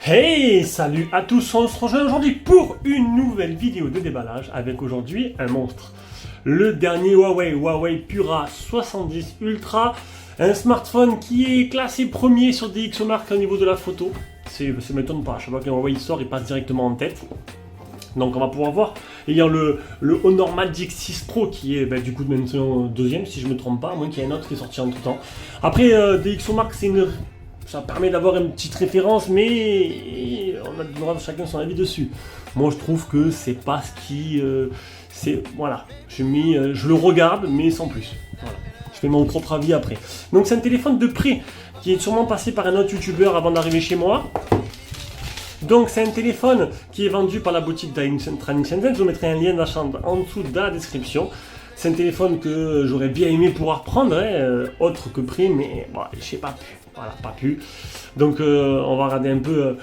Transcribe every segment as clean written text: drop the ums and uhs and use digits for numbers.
Hey, salut à tous, on se rejoint aujourd'hui pour une nouvelle vidéo de déballage avec aujourd'hui un monstre. Le dernier Huawei Pura 70 Ultra, un smartphone qui est classé premier sur DxOMark au niveau de la photo. Ça m'étonne pas, chaque fois qu'un Huawei sort, il passe directement en tête. Donc on va pouvoir voir. Et il y a le Honor Magic 6 Pro qui est du coup maintenant deuxième si je ne me trompe pas, à moins qu'il y ait un autre qui est sorti entre temps. Après DxOMark ça permet d'avoir une petite référence, mais on a le droit de chacun son avis dessus. Moi je trouve que c'est pas ce qui... voilà, je le regarde mais sans plus. Voilà. Je fais mon propre avis après. Donc c'est un téléphone de près qui est sûrement passé par un autre youtubeur avant d'arriver chez moi. Donc c'est un téléphone qui est vendu par la boutique Trading Shenzhen. Je vous mettrai un lien d'achat en dessous de la description. C'est un téléphone que j'aurais bien aimé pouvoir prendre, autre que prix, mais bon, je sais pas pu. Voilà, pas pu. Donc on va regarder un peu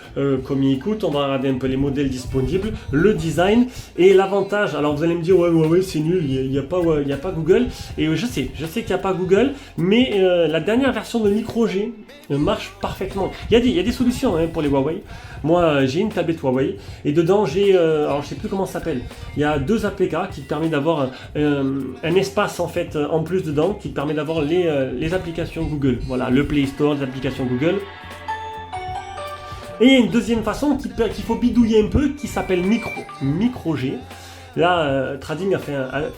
comme il coûte, on va regarder un peu les modèles disponibles, le design et l'avantage. Alors vous allez me dire ouais c'est nul, il n'y a pas Google. Et je sais qu'il n'y a pas Google, mais la dernière version de Micro G marche parfaitement. Il y a des solutions pour les Huawei. Moi j'ai une tablette Huawei et dedans j'ai, alors je sais plus comment ça s'appelle. Il y a deux APK qui te permettent d'avoir un espace en fait en plus dedans qui te permet d'avoir les applications Google. Voilà, le Play Store, les applications Google. Et il y a une deuxième façon qu'il faut bidouiller un peu qui s'appelle Micro G. Là, Trading a fait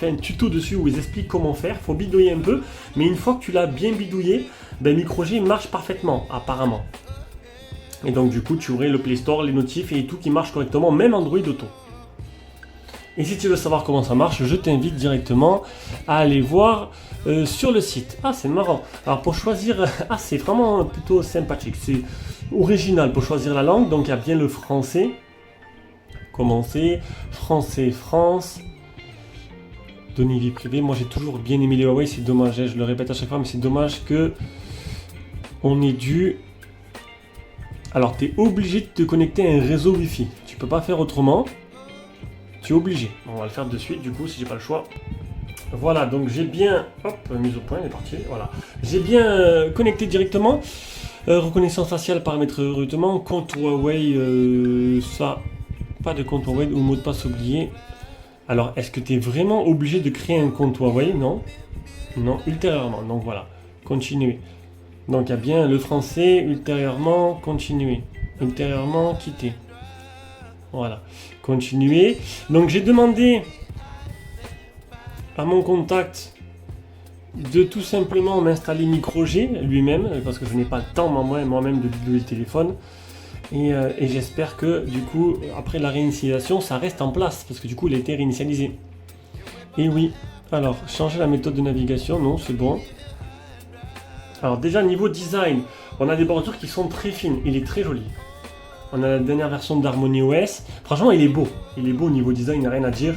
un tuto dessus où ils expliquent comment faire. Il faut bidouiller un peu, mais une fois que tu l'as bien bidouillé, Micro G marche parfaitement, apparemment. Et donc du coup, tu aurais le Play Store, les notifs et tout qui marche correctement, même Android Auto. Et si tu veux savoir comment ça marche, je t'invite directement à aller voir sur le site. Ah, c'est marrant. Alors pour choisir, c'est vraiment plutôt sympathique. C'est original pour choisir la langue. Donc il y a bien le français. Commencer. Français, France. Données vie privée. Moi j'ai toujours bien aimé les Huawei. C'est dommage, je le répète à chaque fois, mais c'est dommage que on ait dû... Alors tu es obligé de te connecter à un réseau Wi-Fi. Tu peux pas faire autrement. Tu es obligé. On va le faire de suite du coup si j'ai pas le choix. Voilà, donc j'ai bien... Hop, mise au point, elle est partie. Voilà. J'ai bien connecté directement. Reconnaissance faciale, paramètres recrutement, compte Huawei, ça... Pas de compte Huawei ou mot de passe oublié. Alors, est-ce que tu es vraiment obligé de créer un compte Huawei? Non. Non, ultérieurement. Donc voilà. Continuer. Donc il y a bien le français, ultérieurement, continuer. Ultérieurement, quitter. Voilà. Continuer. Donc j'ai demandé à mon contact de tout simplement m'installer Micro G lui-même, parce que je n'ai pas le temps moi-même de bidouiller le téléphone. Et j'espère que du coup, après la réinitialisation, ça reste en place, parce que du coup, il a été réinitialisé. Et oui, alors, changer la méthode de navigation, non, c'est bon. Alors déjà, niveau design, on a des bordures qui sont très fines, il est très joli. On a la dernière version d'HarmonyOS. Franchement, il est beau au niveau design, il n'y a rien à dire.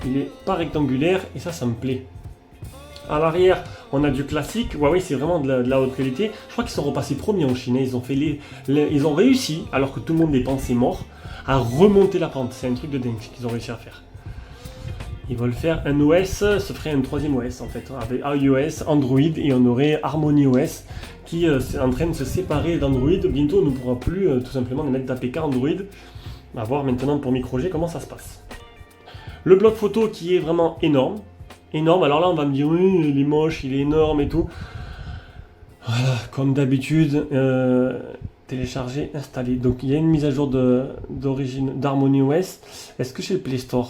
Il est pas rectangulaire, et ça me plaît. À l'arrière, on a du classique. Huawei, c'est vraiment de la haute qualité. Je crois qu'ils sont repassés premiers en Chine. Ils ont réussi, alors que tout le monde les pensait morts, à remonter la pente. C'est un truc de dingue qu'ils ont réussi à faire. Ils veulent faire un OS, ce ferait un troisième OS en fait, avec iOS, Android, et on aurait HarmonyOS qui est en train de se séparer d'Android. Bientôt, on ne pourra plus tout simplement mettre d'APK Android. On va voir maintenant pour Micro G comment ça se passe. Le bloc photo qui est vraiment énorme. Énorme, alors là on va me dire oui, il est moche, il est énorme et tout. Voilà, comme d'habitude, télécharger, installer. Donc il y a une mise à jour d'origine d'HarmonyOS. Est-ce que j'ai le Play Store?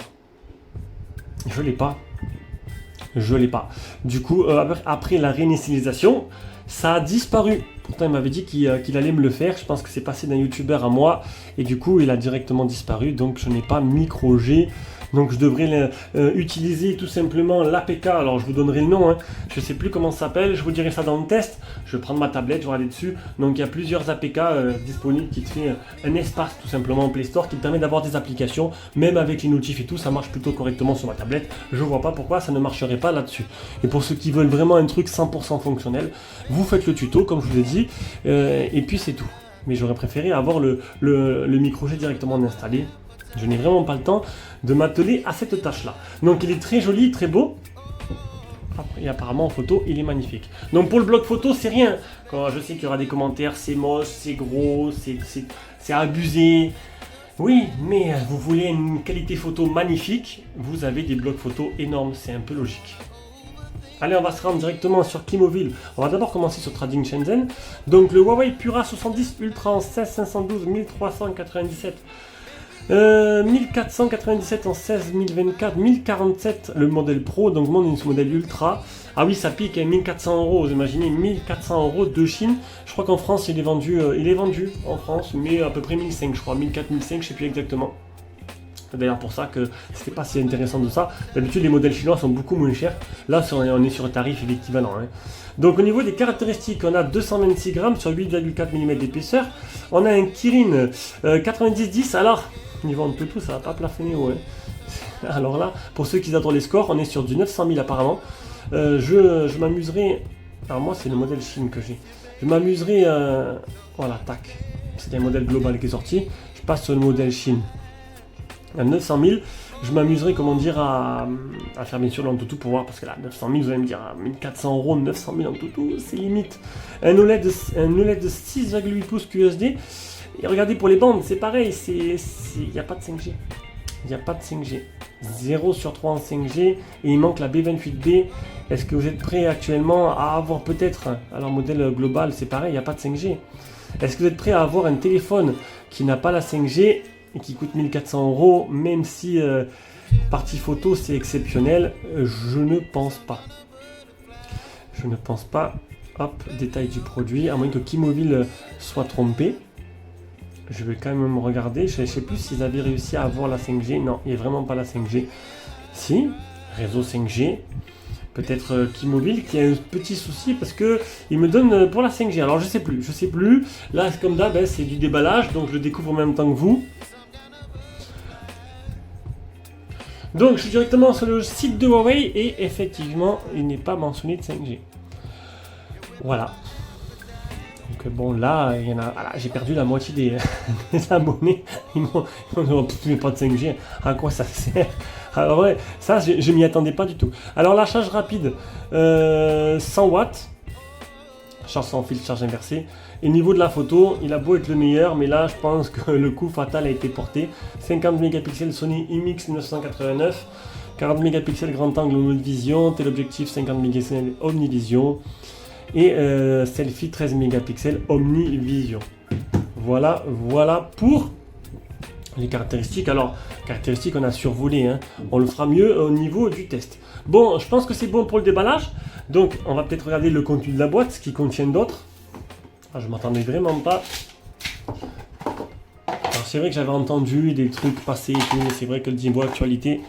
Je l'ai pas. Je l'ai pas. Du coup, après la réinitialisation, ça a disparu. Pourtant, il m'avait dit qu'il allait me le faire. Je pense que c'est passé d'un youtubeur à moi. Et du coup, il a directement disparu. Donc, je n'ai pas Micro G. Donc, je devrais utiliser tout simplement l'APK. Alors, je vous donnerai le nom. Je ne sais plus comment ça s'appelle. Je vous dirai ça dans le test. Je vais prendre ma tablette, je vais aller dessus. Donc, il y a plusieurs APK disponibles qui te fait un espace tout simplement en Play Store qui te permet d'avoir des applications. Même avec les notifs et tout, ça marche plutôt correctement sur ma tablette. Je ne vois pas pourquoi ça ne marcherait pas là-dessus. Et pour ceux qui veulent vraiment un truc 100% fonctionnel, vous faites le tuto, comme je vous l'ai dit. Et puis, c'est tout. Mais j'aurais préféré avoir le Micro G directement installé. Je n'ai vraiment pas le temps de m'atteler à cette tâche-là. Donc il est très joli, très beau. Et apparemment en photo, il est magnifique. Donc pour le blog photo, c'est rien. Quand je sais qu'il y aura des commentaires, c'est moche, c'est gros, c'est abusé. Oui, mais vous voulez une qualité photo magnifique, vous avez des blogs photos énormes, c'est un peu logique. Allez, on va se rendre directement sur Klimobile. On va d'abord commencer sur Trading Shenzhen. Donc le Huawei Pura 70 Ultra en 16 512 1397. 1497 en 16 1024, 1047 le modèle Pro, donc mon modèle Ultra. Ah oui, ça pique, 1400 €, vous imaginez, 1400 € de Chine. Je crois qu'en France, il est vendu en France, mais à peu près 1500, je crois, 1400, 1500, je sais plus exactement. C'est d'ailleurs pour ça que c'était pas si intéressant de ça. D'habitude, les modèles chinois sont beaucoup moins chers. Là, on est sur un tarif équivalent. Hein. Donc, au niveau des caractéristiques, on a 226 grammes sur 8,4 mm d'épaisseur. On a un Kirin 9010. Alors, niveau en tout, ça va pas plafonner haut. Hein. Alors là, pour ceux qui adorent les scores, on est sur du 900 000 apparemment. Je m'amuserai. Alors, moi, c'est le modèle Chine que j'ai. Je m'amuserai. Voilà, tac. C'est un modèle global qui est sorti. Je passe sur le modèle Chine. À 900 000, je m'amuserai, comment dire, à faire bien sûr l'Antutu pour voir, parce que là, 900 000, vous allez me dire, 1400 €, 900 000 Antutu, c'est limite. Un OLED de 6,8 pouces QHD, et regardez pour les bandes, c'est pareil, il n'y a pas de 5G. Il n'y a pas de 5G. 0 sur 3 en 5G, et il manque la B28B. Est-ce que vous êtes prêts actuellement à avoir peut-être, alors modèle global, c'est pareil, il n'y a pas de 5G. Est-ce que vous êtes prêts à avoir un téléphone qui n'a pas la 5G et qui coûte 1400 €, même si partie photo c'est exceptionnel? Je ne pense pas. Je ne pense pas. Hop, détail du produit, à moins que Klimobile soit trompé. Je vais quand même regarder. Je ne sais plus s'ils avaient réussi à avoir la 5G. Non, il n'y a vraiment pas la 5G. Si, réseau 5G. Peut-être Klimobile qui a un petit souci parce que il me donne pour la 5G. Alors je sais plus. Là, comme d'hab, c'est du déballage, donc je le découvre en même temps que vous. Donc je suis directement sur le site de Huawei et effectivement il n'est pas mentionné de 5G. Voilà. Donc bon là, il y en a. Voilà, j'ai perdu la moitié des abonnés. Ils m'ont dit pas de 5G. À quoi ça sert? Alors ouais, ça je m'y attendais pas du tout. Alors la charge rapide, 100 watts. Charge sans fil, charge inversée. Et niveau de la photo, il a beau être le meilleur, mais là je pense que le coup fatal a été porté. 50 mégapixels Sony IMX989, 40 mégapixels grand angle Omnivision, téléobjectif 50 mégapixels Omnivision et selfie 13 mégapixels Omnivision. Voilà pour les caractéristiques. Alors, caractéristiques, on a survolé, hein. On le fera mieux au niveau du test. Bon, je pense que c'est bon pour le déballage. Donc, on va peut-être regarder le contenu de la boîte, ce qui contient d'autres. Ah, je m'attendais vraiment pas. Alors, c'est vrai que j'avais entendu des trucs passer et tout, mais c'est vrai que le niveau actualité,